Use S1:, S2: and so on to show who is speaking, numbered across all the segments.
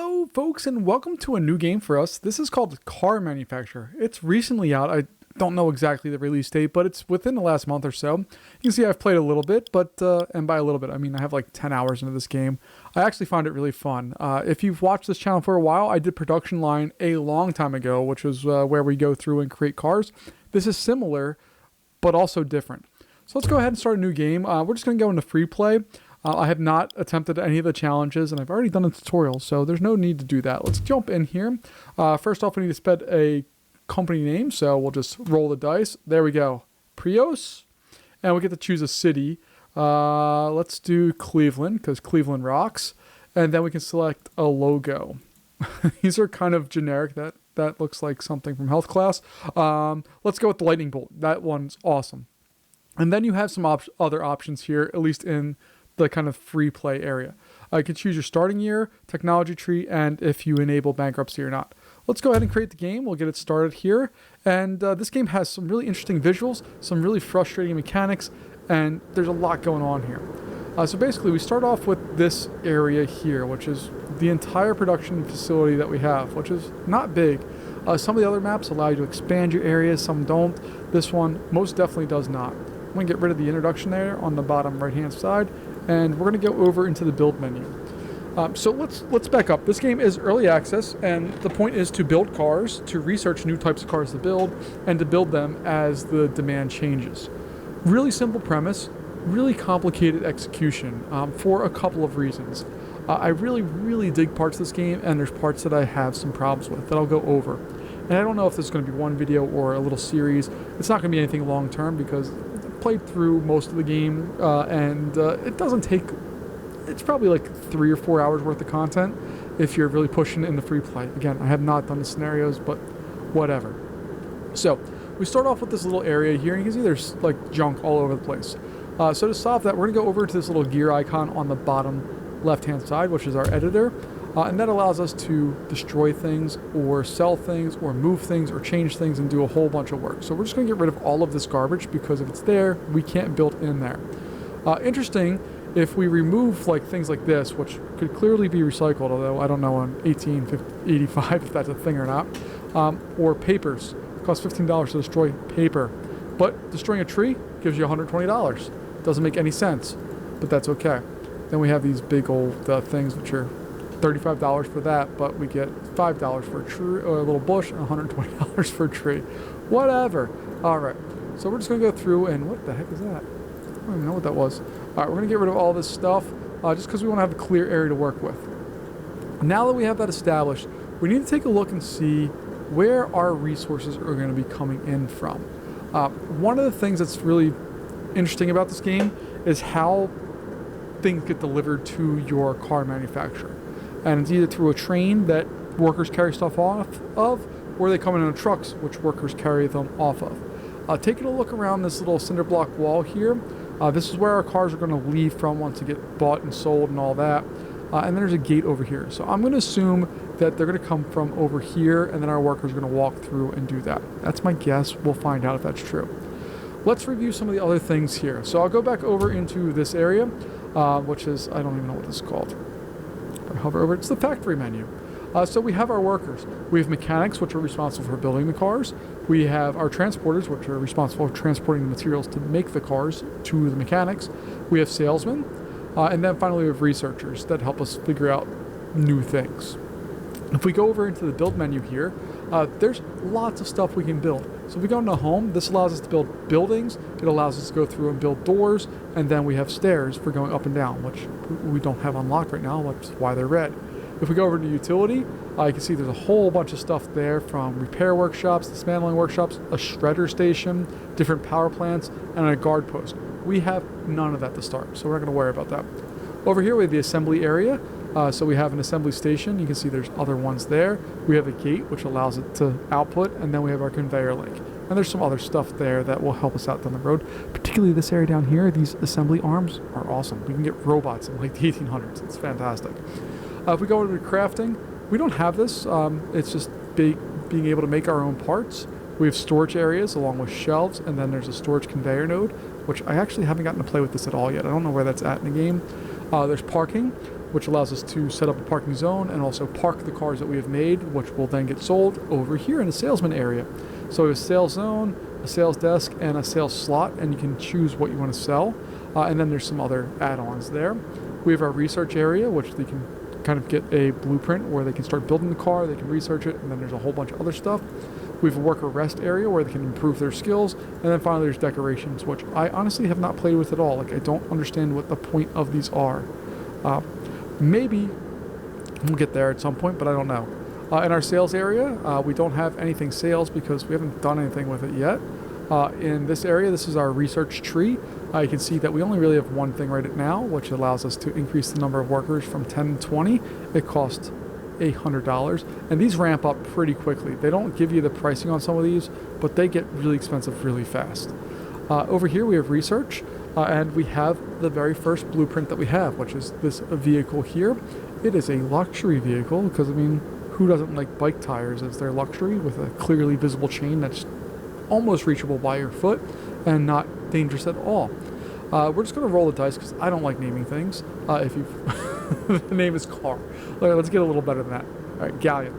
S1: Hello, folks, and welcome to a new game for us. This is called Car Manufacturer. It's recently out. I don't know exactly the release date, but it's within the last month or so. You can see I've played a little bit, but and by a little bit, I mean I have like 10 hours into this game. I actually found it really fun. If you've watched this channel for a while, I did Production Line a long time ago, which was where we go through and create cars. This is similar, but also different. So let's go ahead and start a new game. We're just going to go into free play. I have not attempted any of the challenges, and I've already done a tutorial, so there's no need to do that. Let's jump in here. First off, we need to spend a company name, so we'll just roll the dice. There we go. Prios. And we get to choose a city. Let's do Cleveland, because Cleveland rocks. And then we can select a logo. These are kind of generic. That looks like something from health class. Let's go with the lightning bolt. That one's awesome. And then you have some other options here, at least in the kind of free play area. You can choose your starting year, technology tree, and if you enable bankruptcy or not. Let's go ahead and create the game. We'll get it started here. And this game has some really interesting visuals, some really frustrating mechanics, and there's a lot going on here. So basically, we start off with this area here, which is the entire production facility that we have, which is not big. Some of the other maps allow you to expand your areas, some don't. This one most definitely does not. I'm going to get rid of the introduction there on the bottom right-hand side, and we're going to go over into the build menu. So let's back up. This game is early access, and the point is to build cars, to research new types of cars to build, and to build them as the demand changes. Really simple premise, really complicated execution for a couple of reasons. I really dig parts of this game, and there's parts that I have some problems with that I'll go over. And I don't know if this is going to be one video or a little series. It's not going to be anything long term because I've played through most of the game, and it doesn't take... It's probably like 3 or 4 hours worth of content if you're really pushing it into free play. Again, I have not done the scenarios, but whatever. So we start off with this little area here, and you can see there's like junk all over the place. So to solve that, we're going to go over to this little gear icon on the bottom left-hand side, which is our editor. And that allows us to destroy things or sell things or move things or change things and do a whole bunch of work. So we're just going to get rid of all of this garbage because if it's there, we can't build in there. Interesting, if we remove like things like this, which could clearly be recycled, although I don't know on 1885 if that's a thing or not, or papers. It costs $15 to destroy paper. But destroying a tree gives you $120. Doesn't make any sense, but that's okay. Then we have these big old things which are $35 for that, but we get $5 for a tree, or a little bush, and $120 for a tree. Whatever. All right. So we're just going to go through, and what the heck is that? I don't even know what that was. All right, we're going to get rid of all this stuff just because we want to have a clear area to work with. Now that we have that established, we need to take a look and see where our resources are going to be coming in from. One of the things that's really interesting about this game is how things get delivered to your car manufacturer. And it's either through a train that workers carry stuff off of, or they come in trucks, which workers carry them off of. Taking a look around this little cinder block wall here, this is where our cars are going to leave from once they get bought and sold and all that. And then there's a gate over here. So I'm going to assume that they're going to come from over here, and then our workers are going to walk through and do that. That's my guess. We'll find out if that's true. Let's review some of the other things here. So I'll go back over into this area, which is, I don't even know what this is called. If I hover over, it's the factory menu. So we have our workers. We have mechanics, which are responsible for building the cars. We have our transporters, which are responsible for transporting the materials to make the cars to the mechanics. We have salesmen. And then finally we have researchers that help us figure out new things. If we go over into the build menu here, there's lots of stuff we can build. So if we go into home, this allows us to build buildings. It allows us to go through and build doors. And then we have stairs for going up and down, which we don't have unlocked right now, which is why they're red. If we go over to utility, you can see there's a whole bunch of stuff there, from repair workshops, dismantling workshops, a shredder station, different power plants, and a guard post. We have none of that to start, so we're not going to worry about that. Over here we have the assembly area. So we have an assembly station. You can see there's other ones there. We have a gate, which allows it to output, and then we have our conveyor link. And there's some other stuff there that will help us out down the road. Particularly this area down here, these assembly arms are awesome. We can get robots in like the 1800s. It's fantastic. If we go over to crafting, we don't have this. It's just being able to make our own parts. We have storage areas along with shelves, and then there's a storage conveyor node, which I actually haven't gotten to play with this at all yet. I don't know where that's at in the game. There's parking. which allows us to set up a parking zone and also park the cars that we have made, which will then get sold over here in the salesman area. So we have a sales zone, a sales desk, and a sales slot, and you can choose what you want to sell. And then there's some other add-ons there. We have our research area, which they can kind of get a blueprint where they can start building the car, they can research it, and then there's a whole bunch of other stuff. We have a worker rest area where they can improve their skills, and then finally there's decorations, which I honestly have not played with at all. Like, I don't understand what the point of these are. Maybe we'll get there at some point, but I don't know. In our sales area, we don't have anything sales because we haven't done anything with it yet. In this area, this is our research tree. You can see that we only really have one thing right now, which allows us to increase the number of workers from 10 to 20. It costs $100, and these ramp up pretty quickly. They don't give you the pricing on some of these, but they get really expensive really fast. Over here we have research, and we have the very first blueprint that we have, which is this vehicle here. It is a luxury vehicle because, I mean, who doesn't like bike tires as their luxury with a clearly visible chain that's almost reachable by your foot and not dangerous at all. We're just going to roll the dice because I don't like naming things. If you the name is car. Let's get a little better than that. All right, Galleon.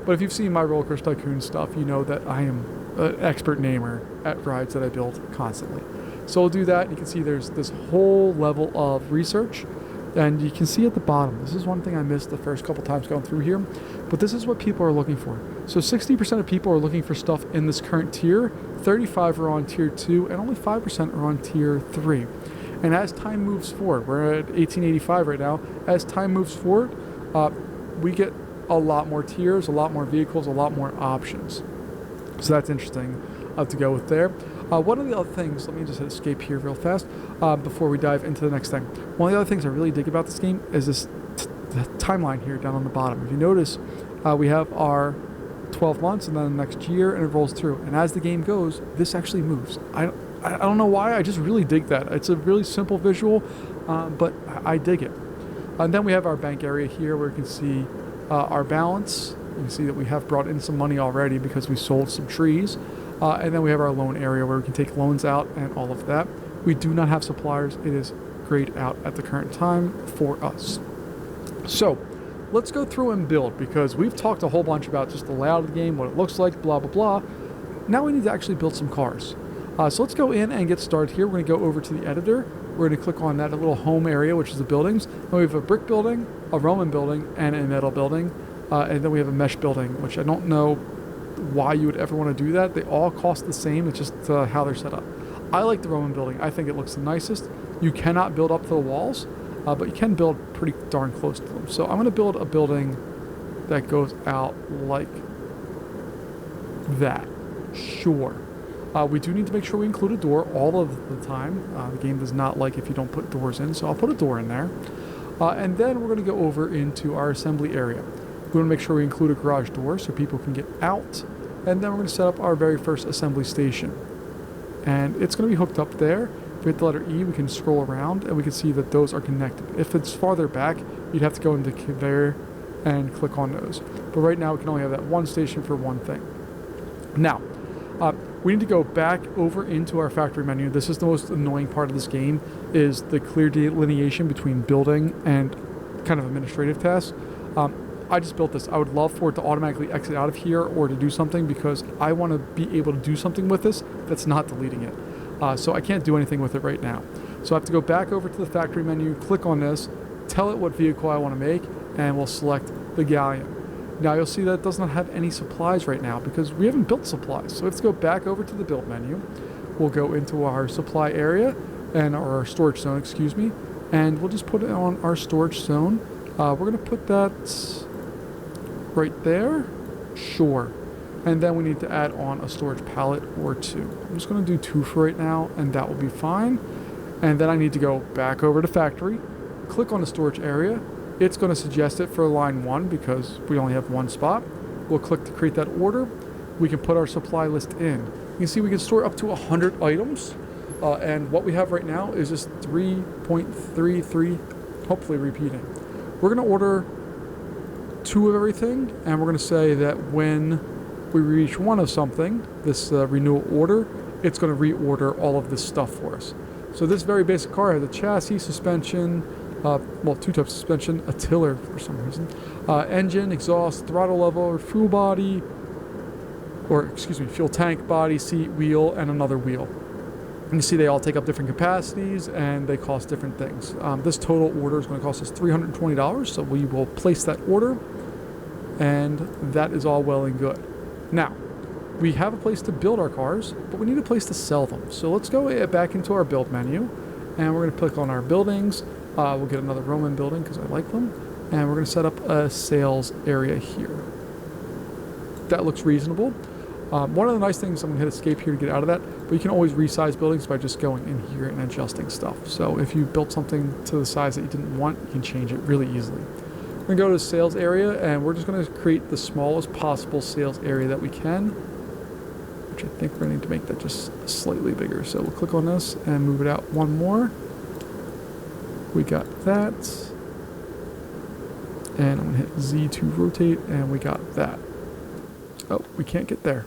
S1: But if you've seen my Roller Coaster Tycoon stuff, you know that I am an expert namer at rides that I build constantly. So we'll do that. You can see there's this whole level of research. And you can see at the bottom, this is one thing I missed the first couple times going through here, but this is what people are looking for. So 60% of people are looking for stuff in this current tier, 35 are on tier 2, and only 5% are on tier 3. And as time moves forward, we're at 1885 right now, as time moves forward, we get a lot more tiers, a lot more vehicles, a lot more options. So that's interesting to go with there. One of the other things, let me just hit escape here real fast before we dive into the next thing. One of the other things I really dig about this game is this the timeline here down on the bottom. If you notice, we have our 12 months and then the next year, and it rolls through. And as the game goes, this actually moves. I don't know why, I just really dig that. It's a really simple visual, but I dig it. And then we have our bank area here where you can see our balance. You can see that we have brought in some money already because we sold some trees. And then we have our loan area where we can take loans out and all of that. We do not have suppliers. It is grayed out at the current time for us. So let's go through and build, because we've talked a whole bunch about just the layout of the game, what it looks like, blah, blah, blah. Now we need to actually build some cars. So let's go in and get started here. We're going to go over to the editor. We're going to click on that little home area, which is the buildings. And we have a brick building, a Roman building, and a metal building. And then we have a mesh building, which I don't know why you would ever want to do that. They all cost the same. It's just how they're set up. I like the Roman building. I think it looks the nicest. You cannot build up to the walls, but you can build pretty darn close to them. So I'm going to build a building that goes out like that. Sure. We do need to make sure we include a door all of the time. The game does not like if you don't put doors in, so I'll put a door in there. And then we're going to go over into our assembly area. We're going to make sure we include a garage door so people can get out. And then we're going to set up our very first assembly station. And it's going to be hooked up there. If we hit the letter E, we can scroll around and we can see that those are connected. If it's farther back, you'd have to go into conveyor and click on those. But right now we can only have that one station for one thing. Now, we need to go back over into our factory menu. This is the most annoying part of this game, is the clear delineation between building and kind of administrative tasks. I just built this. I would love for it to automatically exit out of here or to do something, because I want to be able to do something with this that's not deleting it. So I can't do anything with it right now. So I have to go back over to the factory menu, click on this, tell it what vehicle I want to make, and we'll select the Galleon. Now you'll see that it does not have any supplies right now because we haven't built supplies. So let's go back over to the build menu. We'll go into our supply area, or our storage zone, excuse me, and we'll just put it on our storage zone. We're going to put that right there. Sure. And then we need to add on a storage pallet or two. I'm just going to do 2 for right now, and that will be fine. And then I need to go back over to factory, click on the storage area. It's going to suggest it for line 1 because we only have one spot. We'll click to create that order. We can put our supply list in. You can see we can store up to 100 items. And what we have right now is just 3.33, hopefully repeating. We're going to order 2 of everything, and we're going to say that when we reach 1 of something, this renewal order, it's going to reorder all of this stuff for us. So this very basic car has a chassis, suspension, Well, two types of suspension, a tiller for some reason, engine, exhaust, throttle level, fuel body, or excuse me, fuel tank, body, seat, wheel, and another wheel. You can see they all take up different capacities and they cost different things. This total order is going to cost us $320, so we will place that order, and that is all well and good. Now, we have a place to build our cars, but we need a place to sell them. So let's go back into our build menu, and we're going to click on our buildings. We'll get another Roman building because I like them, and we're going to set up a sales area here. That looks reasonable. One of the nice things, I'm going to hit escape here to get out of that, but you can always resize buildings by just going in here and adjusting stuff. So if you built something to the size that you didn't want, you can change it really easily. We're going to go to the sales area, and we're just going to create the smallest possible sales area that we can, which I think we're going to need to make that just slightly bigger. So we'll click on this and move it out one more. We got that. And I'm going to hit Z to rotate, and we got that. Oh, we can't get there.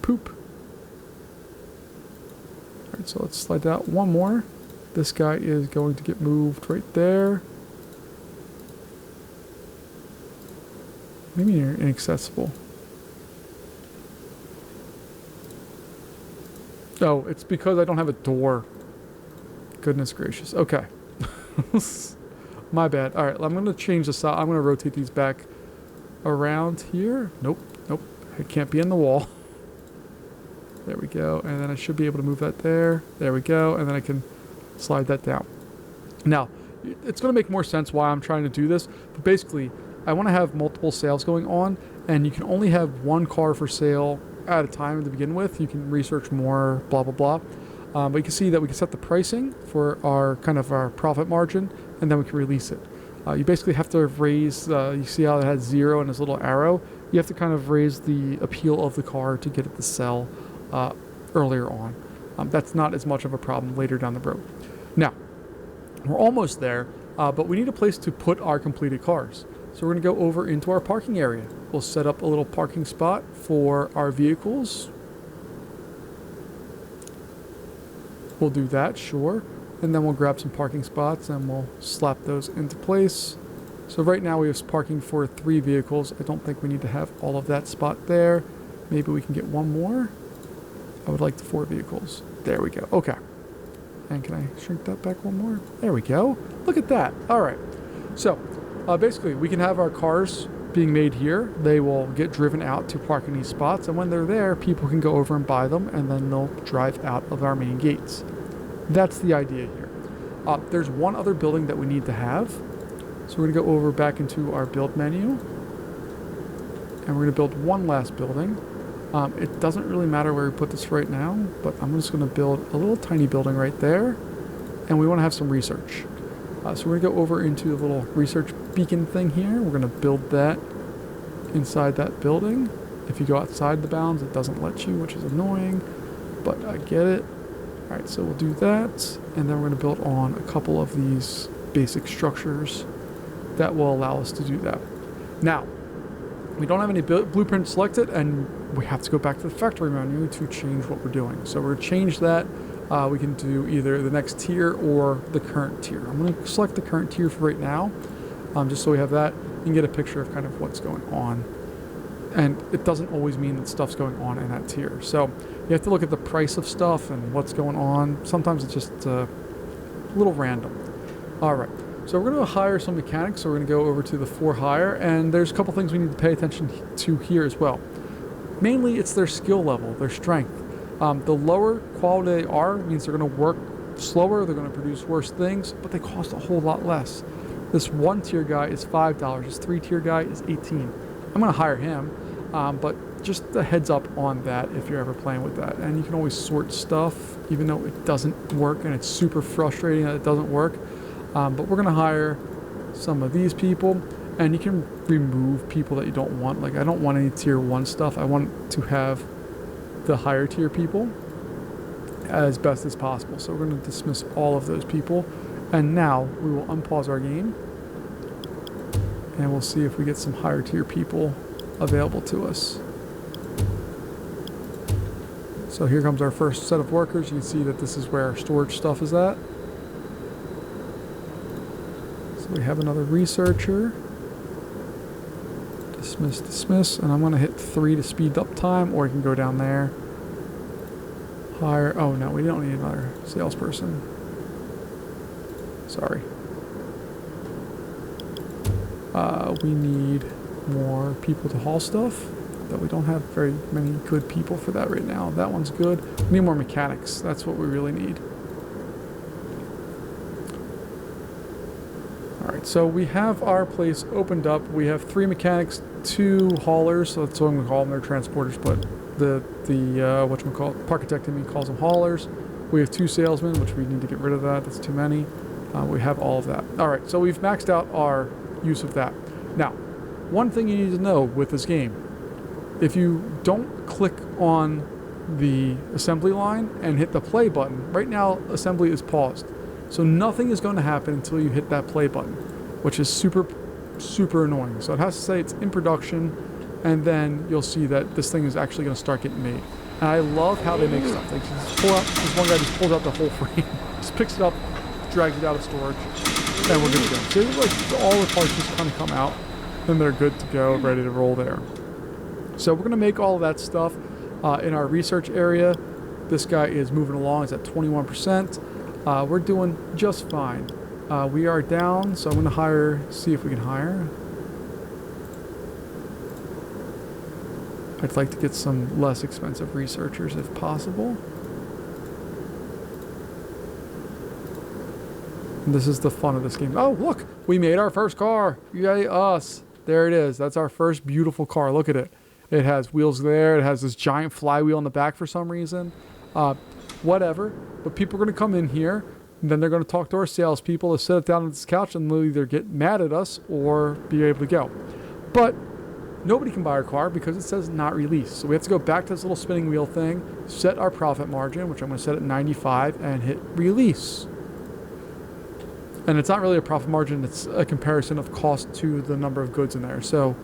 S1: Poop. Alright, so let's slide that out one more. This guy is going to get moved right there. Maybe you're inaccessible. Oh, it's because I don't have a door. Goodness gracious. Okay. My bad. Alright, I'm going to change the size. I'm going to rotate these back around here. Nope. Nope. It can't be in the wall. There we go. And then I should be able to move that there. There we go. And then I can slide that down. Now, it's going to make more sense why I'm trying to do this. But basically, I want to have multiple sales going on. And you can only have one car for sale at a time to begin with. You can research more, blah, blah, blah. But you can see that we can set the pricing for our kind of our profit margin. And then we can release it. You basically have to raise, you see how it has 0 and this little arrow? You have to kind of raise the appeal of the car to get it to sell earlier on. That's not as much of a problem later down the road. Now, we're almost there, but we need a place to put our completed cars. So we're going to go over into our parking area. We'll set up a little parking spot for our vehicles. We'll do that, sure. And then we'll grab some parking spots and we'll slap those into place. So right now we have parking for 3 vehicles. I don't think we need to have all of that spot there. Maybe we can get one more. I would like the 4 vehicles. There we go. Okay. And can I shrink that back one more? There we go. Look at that. All right. So basically we can have our cars being made here. They will get driven out to park in these spots. And when they're there, people can go over and buy them. And then they'll drive out of our main gates. That's the idea here. There's one other building that we need to have. So we're going to go over back into our build menu. And we're going to build one last building. It doesn't really matter where we put this right now, but I'm just going to build a little tiny building right there. And we want to have some research. So we're going to go over into the little research beacon thing here. We're going to build that inside that building. If you go outside the bounds, it doesn't let you, which is annoying, but I get it. All right, so we'll do that, and then we're going to build on a couple of these basic structures that will allow us to do that. Now, we don't have any blueprint selected, and we have to go back to the factory menu to change what we're doing. So we're going to change that. We can do either the next tier or the current tier. I'm going to select the current tier for right now, just so we have that and get a picture of kind of what's going on. And it doesn't always mean that stuff's going on in that tier. So you have to look at the price of stuff and what's going on. Sometimes it's just a little random. All right. So we're going to hire some mechanics. So we're going to go over to the for hire. And there's a couple things we need to pay attention to here as well. Mainly, it's their skill level, their strength. The lower quality they are means they're going to work slower. They're going to produce worse things, but they cost a whole lot less. This 1 tier guy is $5. This 3 tier guy is $18. I'm going to hire him, but just a heads up on that if you're ever playing with that. And you can always sort stuff, even though it doesn't work, and it's super frustrating that it doesn't work. But we're going to hire some of these people, and you can remove people that you don't want. Like, I don't want any tier 1 stuff. I want to have the higher tier people as best as possible. So we're going to dismiss all of those people. And now we will unpause our game. And we'll see if we get some higher tier people available to us. So here comes our first set of workers. You can see that this is where our storage stuff is at. So we have another researcher. Dismiss, dismiss, and I'm going to hit 3 to speed up time, or I can go down there. Hire, oh no, we don't need another salesperson. Sorry. We need more people to haul stuff, but we don't have very many good people for that right now. That one's good. We need more mechanics. That's what we really need. Alright, so we have our place opened up. We have 3 mechanics, 2 haulers, so that's what I'm going to call them. They're transporters, but the whatchamacallit, Parkitect in me calls them haulers. We have 2 salesmen, which we need to get rid of that. That's too many. We have all of that. Alright, so we've maxed out our use of that. Now, one thing you need to know with this game, if you don't click on the assembly line and hit the play button, right now assembly is paused. So nothing is going to happen until you hit that play button, which is super, super annoying. So it has to say it's in production, and then you'll see that this thing is actually going to start getting made. And I love how they make stuff. They just pull out, this one guy just pulls out the whole frame, just picks it up, drags it out of storage, and we're good to go. So like all the parts just kind of come out, and they're good to go, ready to roll there. So we're going to make all of that stuff in our research area. This guy is moving along. It's at 21%. We're doing just fine. We are down, so I'm going to see if we can hire. I'd like to get some less expensive researchers if possible. And this is the fun of this game. Oh, look! We made our first car! Yay, us! There it is. That's our first beautiful car. Look at it. It has wheels there. It has this giant flywheel in the back for some reason. Whatever. But people are going to come in here, and then they're going to talk to our salespeople to sit down on this couch, and they'll either get mad at us or be able to go. But nobody can buy our car because it says not released. So we have to go back to this little spinning wheel thing, set our profit margin, which I'm going to set at 95, and hit release. And it's not really a profit margin, it's a comparison of cost to the number of goods in there. So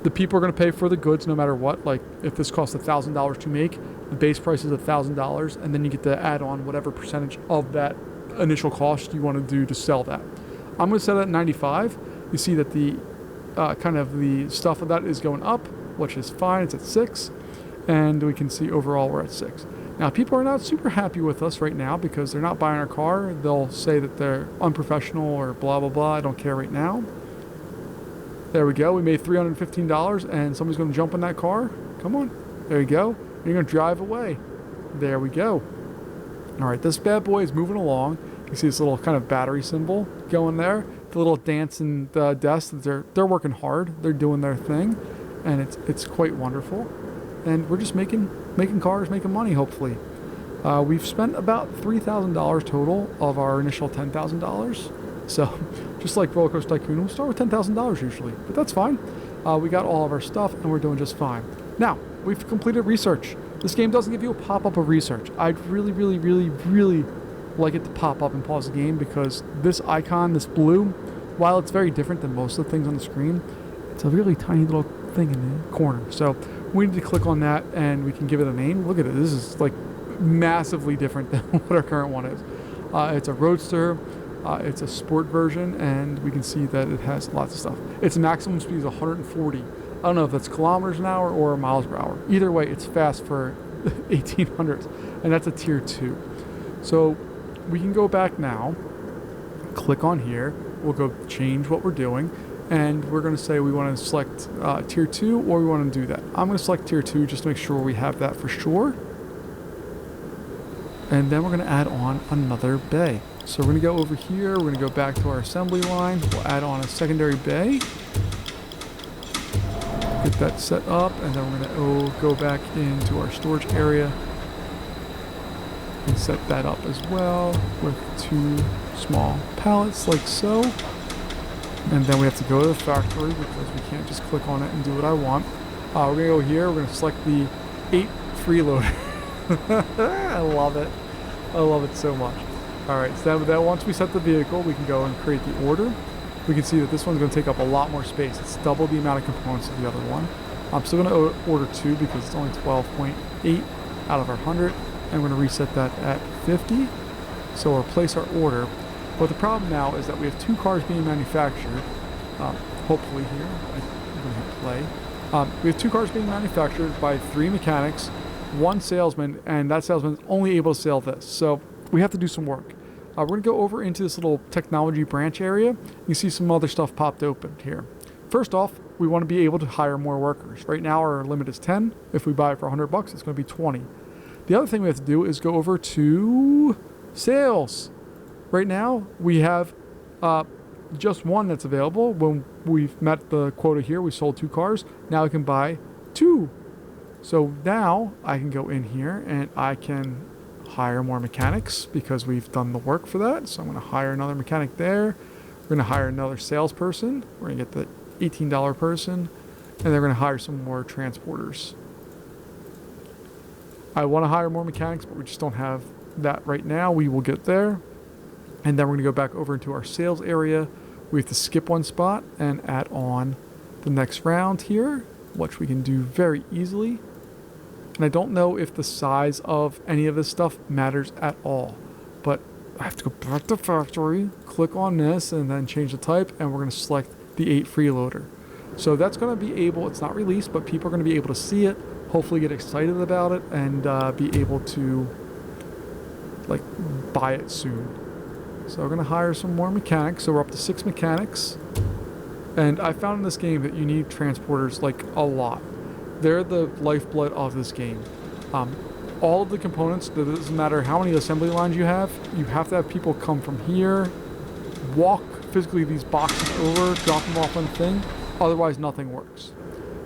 S1: the people are going to pay for the goods no matter what. Like if this costs $1,000 to make, the base price is $1,000, and then you get to add on whatever percentage of that initial cost you want to do to sell that. I'm going to set it at 95. You see that the kind of the stuff of that is going up, which is fine. It's at 6, and we can see overall we're at 6. Now, people are not super happy with us right now because they're not buying our car. They'll say that they're unprofessional or blah, blah, blah. I don't care right now. There we go. We made $315, and somebody's going to jump in that car. Come on. There you go. You're going to drive away. There we go. All right, this bad boy is moving along. You see this little kind of battery symbol going there. The little dancing desk. They're working hard. They're doing their thing, and it's quite wonderful. And we're just making cars, making money, hopefully. We've spent about $3,000 total of our initial $10,000. So, just like Roller Coaster Tycoon, we'll start with $10,000 usually, but that's fine. We got all of our stuff, and we're doing just fine. Now, we've completed research. This game doesn't give you a pop-up of research. I'd really, really, really, really like it to pop up and pause the game because this icon, this blue, while it's very different than most of the things on the screen, it's a really tiny little thing in the corner. So, we need to click on that and we can give it a name. Look at it. This is like massively different than what our current one is. It's a Roadster. It's a sport version, and we can see that it has lots of stuff. Its maximum speed is 140. I don't know if that's kilometers an hour or miles per hour. Either way, it's fast for 1800s, and that's a tier 2. So we can go back now, click on here. We'll go change what we're doing. And we're going to say we want to select tier 2 or we want to do that. I'm going to select tier 2 just to make sure we have that for sure. And then we're going to add on another bay. So we're going to go over here. We're going to go back to our assembly line. We'll add on a secondary bay. Get that set up. And then we're going to go back into our storage area and set that up as well with 2 small pallets like so. And then we have to go to the factory because we can't just click on it and do what I want. We're going to go here. We're going to select the 8 freeloader. I love it. I love it so much. All right, so that once we set the vehicle, we can go and create the order. We can see that this one's going to take up a lot more space. It's double the amount of components of the other one. I'm still going to order 2 because it's only 12.8 out of our 100. And we're going to reset that at 50. So we'll place our order. But the problem now is that we have 2 cars being manufactured. Hopefully here, I'm going to hit play. We have 2 cars being manufactured by 3 mechanics, 1 salesman, and that salesman is only able to sell this. So we have to do some work. We're going to go over into this little technology branch area. You see some other stuff popped open here. First off, we want to be able to hire more workers. Right now our limit is 10. If we buy it for $100, it's going to be 20. The other thing we have to do is go over to sales. Right now we have just 1 that's available. When we've met the quota here, we sold 2 cars. Now I can buy 2. So now I can go in here and I can hire more mechanics because we've done the work for that. So I'm going to hire another mechanic there. We're going to hire another salesperson. We're going to get the $18 person, and they're going to hire some more transporters. I want to hire more mechanics, but we just don't have that right now. We will get there. And then we're going to go back over into our sales area. We have to skip 1 spot and add on the next round here, which we can do very easily. And I don't know if the size of any of this stuff matters at all, but I have to go back to factory, click on this, and then change the type, and we're going to select the 8 freeloader. So that's going to be able, it's not released, but people are going to be able to see it, hopefully get excited about it, and be able to like buy it soon. So we're going to hire some more mechanics. So we're up to 6 mechanics. And I found in this game that you need transporters like a lot. They're the lifeblood of this game. All of the components, it doesn't matter how many assembly lines you have to have people come from here, walk physically these boxes over, drop them off on the thing. Otherwise, nothing works.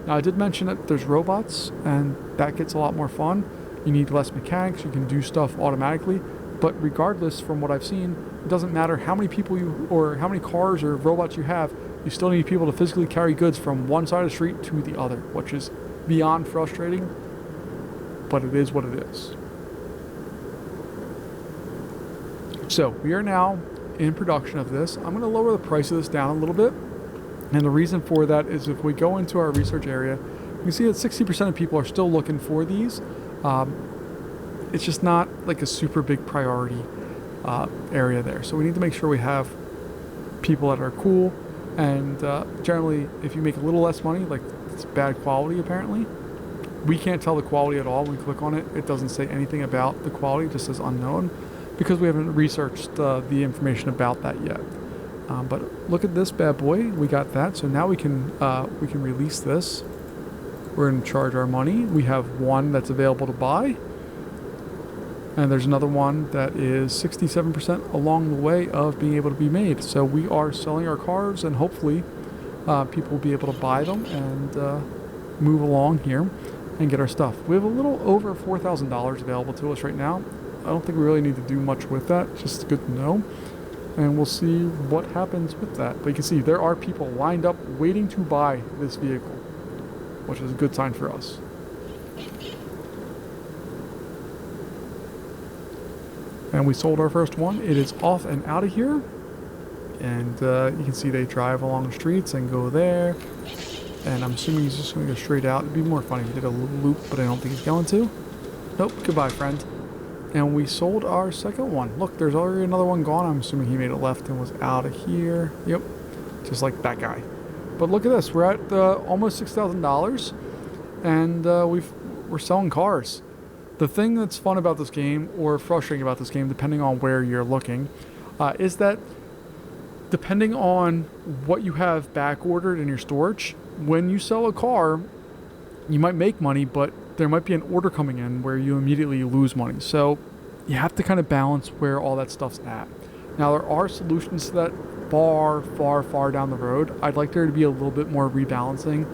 S1: Now, I did mention that there's robots, and that gets a lot more fun. You need less mechanics. You can do stuff automatically. But regardless, from what I've seen, it doesn't matter how many people or how many cars or robots you have, you still need people to physically carry goods from one side of the street to the other, which is beyond frustrating, but it is what it is. So we are now in production of this. I'm going to lower the price of this down a little bit. And the reason for that is if we go into our research area, you can see that 60% of people are still looking for these. It's just not like a super big priority area there. So we need to make sure we have people that are cool. And generally, if you make a little less money, like it's bad quality apparently, we can't tell the quality at all when we click on it. It doesn't say anything about the quality, it just says unknown, because we haven't researched the information about that yet. But look at this bad boy, we got that. So now we can release this. We're going to charge our money. We have 1 that's available to buy. And there's another one that is 67% along the way of being able to be made. So we are selling our cars, and hopefully people will be able to buy them and move along here and get our stuff. We have a little over $4,000 available to us right now. I don't think we really need to do much with that. Just good to know. And we'll see what happens with that. But you can see there are people lined up waiting to buy this vehicle, which is a good sign for us. And we sold our first one. It is off and out of here. And you can see they drive along the streets and go there. And I'm assuming he's just going to go straight out. It'd be more fun if he did a loop, but I don't think he's going to. Nope, goodbye, friend. And we sold our second one. Look, there's already another one gone. I'm assuming he made a left and was out of here. Yep, just like that guy. But look at this. We're at almost $6,000. And we're selling cars. The thing that's fun about this game, or frustrating about this game, depending on where you're looking, is that depending on what you have back ordered in your storage, when you sell a car, you might make money, but there might be an order coming in where you immediately lose money. So you have to kind of balance where all that stuff's at. Now, there are solutions to that far, far, far down the road. I'd like there to be a little bit more rebalancing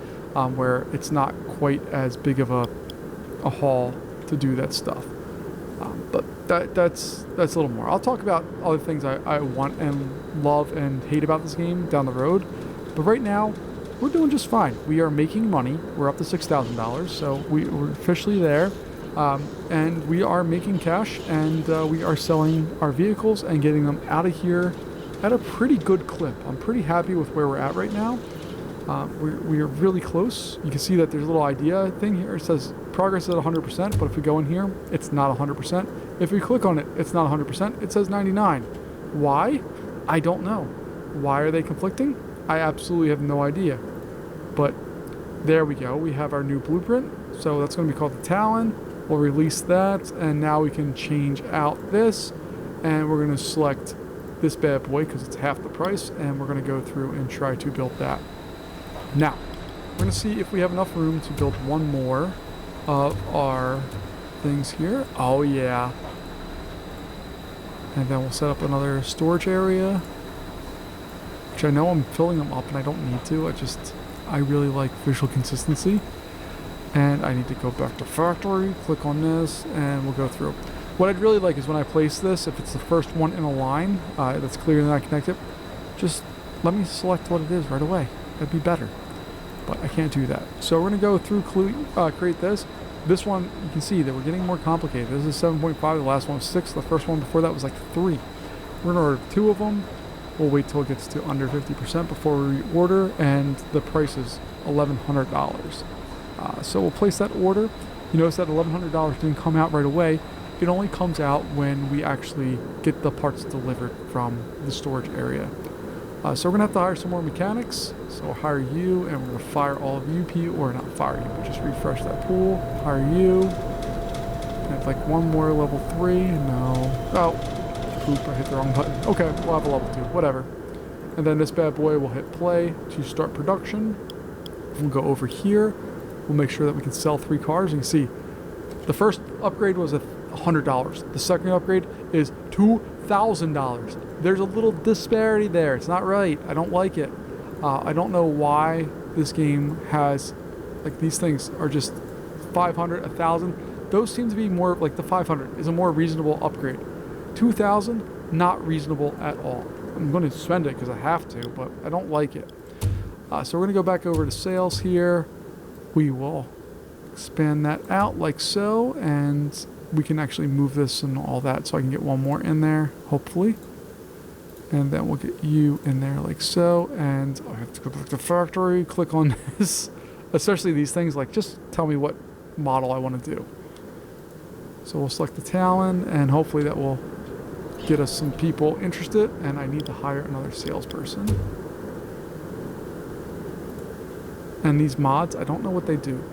S1: where it's not quite as big of a haul to do that stuff. But that's a little more. I'll talk about other things I want and love and hate about this game down the road. But right now, we're doing just fine. We are making money. We're up to $6,000, so we're officially there. And we are making cash, and we are selling our vehicles and getting them out of here at a pretty good clip. I'm pretty happy with where we're at right now. We are really close. You can see that there's a little idea thing here. It says progress is at 100%, but if we go in here, it's not 100%. If we click on it, it's not 100%. It says 99. Why? I don't know. Why are they conflicting? I absolutely have no idea. But there we go. We have our new blueprint. So that's going to be called the Talon. We'll release that, and now we can change out this, and we're going to select this bad boy because it's half the price, and we're going to go through and try to build that. Now, we're going to see if we have enough room to build one more of our things here. Oh yeah. And then we'll set up another storage area, which I know I'm filling them up and I don't need to. I really like visual consistency. And I need to go back to factory, click on this, and we'll go through. What I'd really like is when I place this, if it's the first one in a line that's clearly not connected, just let me select what it is right away. That'd be better. But I can't do that. So we're going to go through create this. This one, you can see that we're getting more complicated. This is 7.5, the last one was 6. The first one before that was like 3. We're going to order 2 of them. We'll wait till it gets to under 50% before we order, and the price is $1,100. So we'll place that order. You notice that $1,100 didn't come out right away. It only comes out when we actually get the parts delivered from the storage area. So we're going to have to hire some more mechanics. So we'll hire you, and we're going to fire all of you, or not fire you, but just refresh that pool. Hire you. And have like one more level 3. No. Oh, poop, I hit the wrong button. Okay, we'll have a level 2, whatever. And then this bad boy will hit play to start production. We'll go over here. We'll make sure that we can sell 3 cars. You can see the first upgrade was $100. The second upgrade is $2,000. There's a little disparity there. It's not right. I don't like it. I don't know why this game has, like, these things are just 500, 1,000. Those seem to be more, like the 500 is a more reasonable upgrade. 2,000, not reasonable at all. I'm going to spend it because I have to, but I don't like it. So we're going to go back over to sales here. We will expand that out like so, and we can actually move this and all that, so I can get one more in there, hopefully. And then we'll get you in there like so, and I have to go back to factory, click on this. Especially these things, like, just tell me what model I want to do. So we'll select the Talon, and hopefully that will get us some people interested, and I need to hire another salesperson. And these mods, I don't know what they do.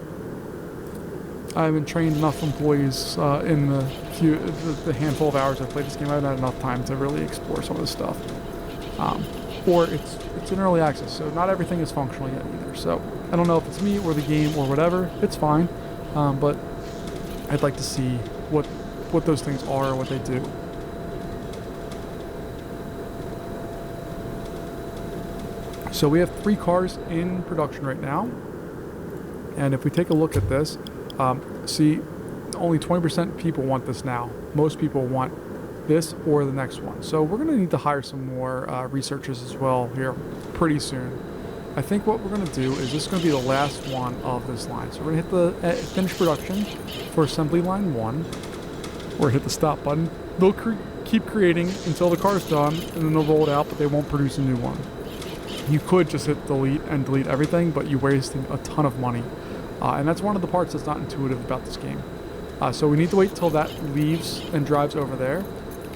S1: I haven't trained enough employees in the handful of hours I've played this game. I haven't had enough time to really explore some of this stuff. Or it's in early access, so not everything is functional yet either. So I don't know if it's me or the game or whatever. It's fine, but I'd like to see what those things are or what they do. So we have 3 cars in production right now, and if we take a look at this, see, only 20% people want this now. Most people want this or the next one. So we're going to need to hire some more researchers as well here pretty soon. I think what we're going to do is this is going to be the last one of this line. So we're going to hit the finish production for assembly line 1, or hit the stop button. They'll keep creating until the car's done, and then they'll roll it out, but they won't produce a new one. You could just hit delete and delete everything, but you're wasting a ton of money. And that's one of the parts that's not intuitive about this game. So we need to wait till that leaves and drives over there.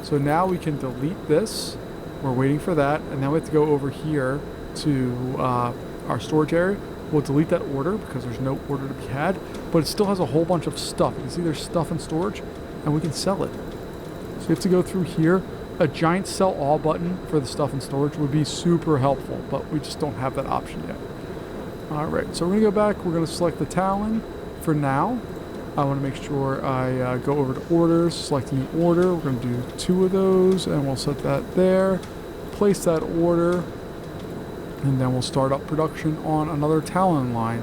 S1: So now we can delete this. We're waiting for that. And then we have to go over here to our storage area. We'll delete that order because there's no order to be had. But it still has a whole bunch of stuff. You can see there's stuff in storage, and we can sell it. So you have to go through here. A giant sell all button for the stuff in storage would be super helpful, but we just don't have that option yet. Alright, so we're going to go back. We're going to select the Talon for now. I want to make sure I go over to orders, select a new order. We're going to do 2 of those, and we'll set that there. Place that order, and then we'll start up production on another Talon line.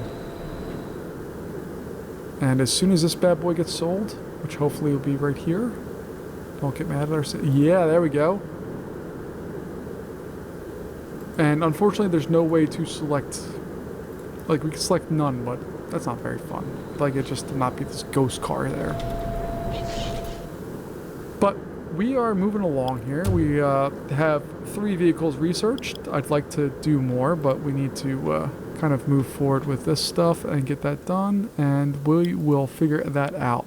S1: And as soon as this bad boy gets sold, which hopefully will be right here, don't get mad at our... Yeah, there we go. And unfortunately, there's no way to select... Like, we can select none, but that's not very fun. Like, it just to not be this ghost car there. But we are moving along here. We have 3 vehicles researched. I'd like to do more, but we need to kind of move forward with this stuff and get that done, and we will figure that out.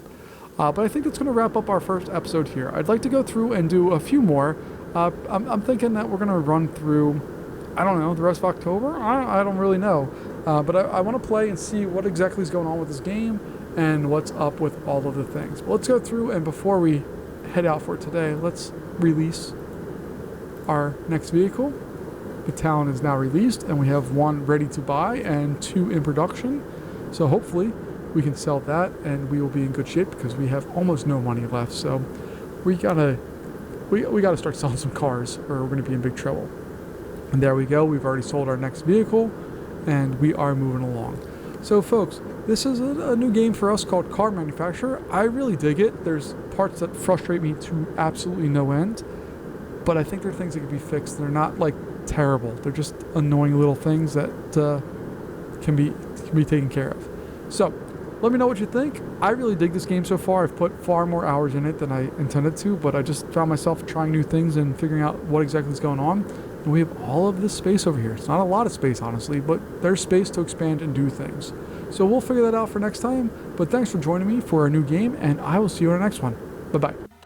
S1: But I think that's going to wrap up our first episode here. I'd like to go through and do a few more I'm thinking that we're gonna run through, I don't know, the rest of October. I don't really know, but I want to play and see what exactly is going on with this game and what's up with all of the things. But let's go through, and before we head out for today, let's release our next vehicle. The Talon is now released, and we have 1 ready to buy and 2 in production. So hopefully we can sell that, and we will be in good shape because we have almost no money left. So we gotta start selling some cars, or we're gonna be in big trouble. And there we go. We've already sold our next vehicle, and we are moving along. So folks, this is a new game for us called Car Manufacturer. I really dig it. There's parts that frustrate me to absolutely no end, but I think there are things that can be fixed. They're not like terrible. They're just annoying little things that can be taken care of. So let me know what you think. I really dig this game so far. I've put far more hours in it than I intended to, but I just found myself trying new things and figuring out what exactly is going on. And we have all of this space over here. It's not a lot of space, honestly, but there's space to expand and do things. So we'll figure that out for next time. But thanks for joining me for a new game, and I will see you in the next one. Bye-bye.